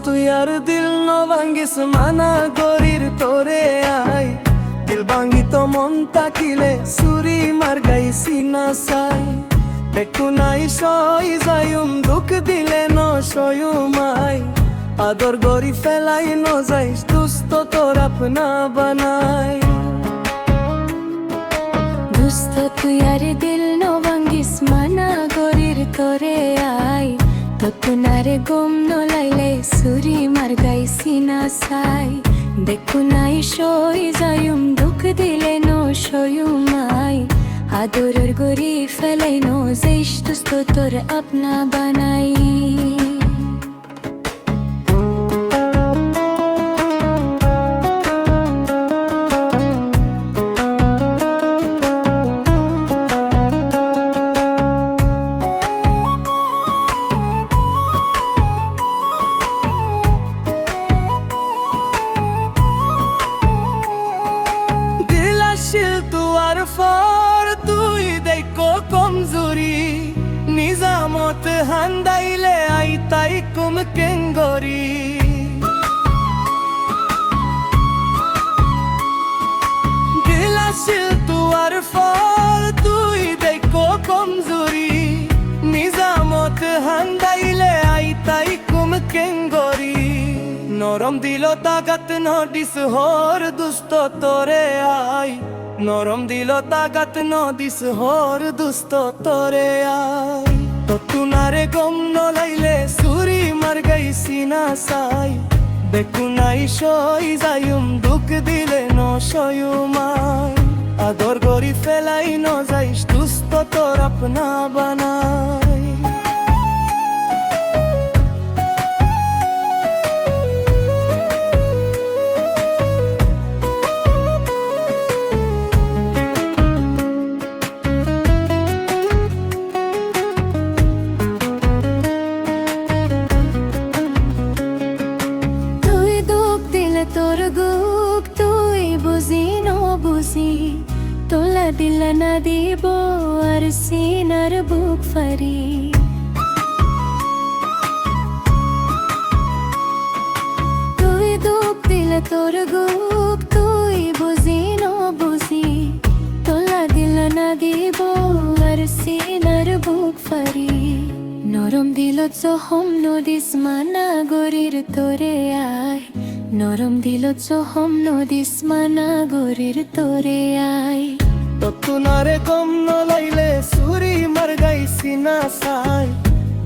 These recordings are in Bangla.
তুই আর দিল ন ভাঙ্গিস মানা গরির তোরে আই দিল ভাঙ্গি তো মন তাকিলে সুরি মার গাইছি না সাই একটু নাই সই যাইম দুঃখ দিলে ন সয়ুমাই আদর গরি ফেলাই ন যাইস দুস্থ তোর আপনা বানাই দুস্থ তুই আর দিল ন ভাঙ্গিস মানা গরির তোরে আই তকুনারে গম নলাইলে সুরি মার গাইছি না সাই দেখু নাই সই যাইম দুঃখ দিলে ন সয়ুমাই আদরের গরি ফেলাই ন যাইস দুস্থ তোর আপনা বানাই তুয়ার ফর তুই দেখো কমজোরি নিজামত হান্দাইলে আই তাই কুম কেঙ্গরি দিলাশিল তুয়ার ফর তুই দেখো কমজোরি নিজামত হান্দাইলে আই তাই কুম কেঙ্গরি নরম দিল তাগাত নডিস হর দুস্থ তোরে আই নরম দিল তাগাত নদিস হর দুস্থ তোরে আই ততুনারে গম নলাইলে সুরি মার গাইছি না সাই দেখু নাই সই যাইম দুঃখ দিলে ন সয়ুমাই আদর গরি ফেলাই ন যাইস দুস্থ তোর আপনা বানাই তোর গুক তুই বুঝি ন বুঝি তোলা দিল না দিব আর সিনার বুক ফারি তুই দুঃখ দিল তোর গুক তুই বুঝি ন বুঝি তোলা দিল না দিব আর সিনার বুক ফারি নরম দিল চহম নদিস মানা গরির তোরে আয় নরম দিল চহম নদিস মানা গরির তোরে আই ততুনারে গম নলাইলে সুরি মার গাইছি না সাই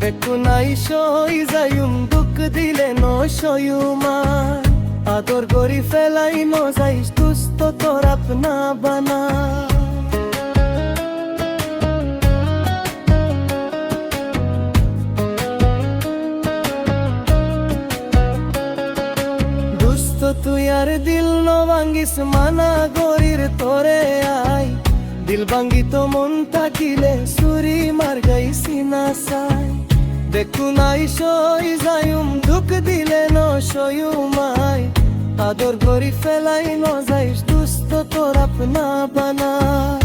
দেখু নাই সই যাইম দুঃখ দিলে ন সয়ুমাই আদর গরি ফেলাই ন যাইস দুস্থ তোর আপনা বানাই তুই আর দিল ন ভাঙ্গিস মানা গরির তোরে আই দিল ভাঙ্গি তো মন থাকিলে সুরি মার গাইছি না সাই দেখু নাই সই যাইম দুঃখ দিলে ন সয়ুমাই আদর গরি ফেলাই ন যাইস দুস্থ তোর আপনা বানাই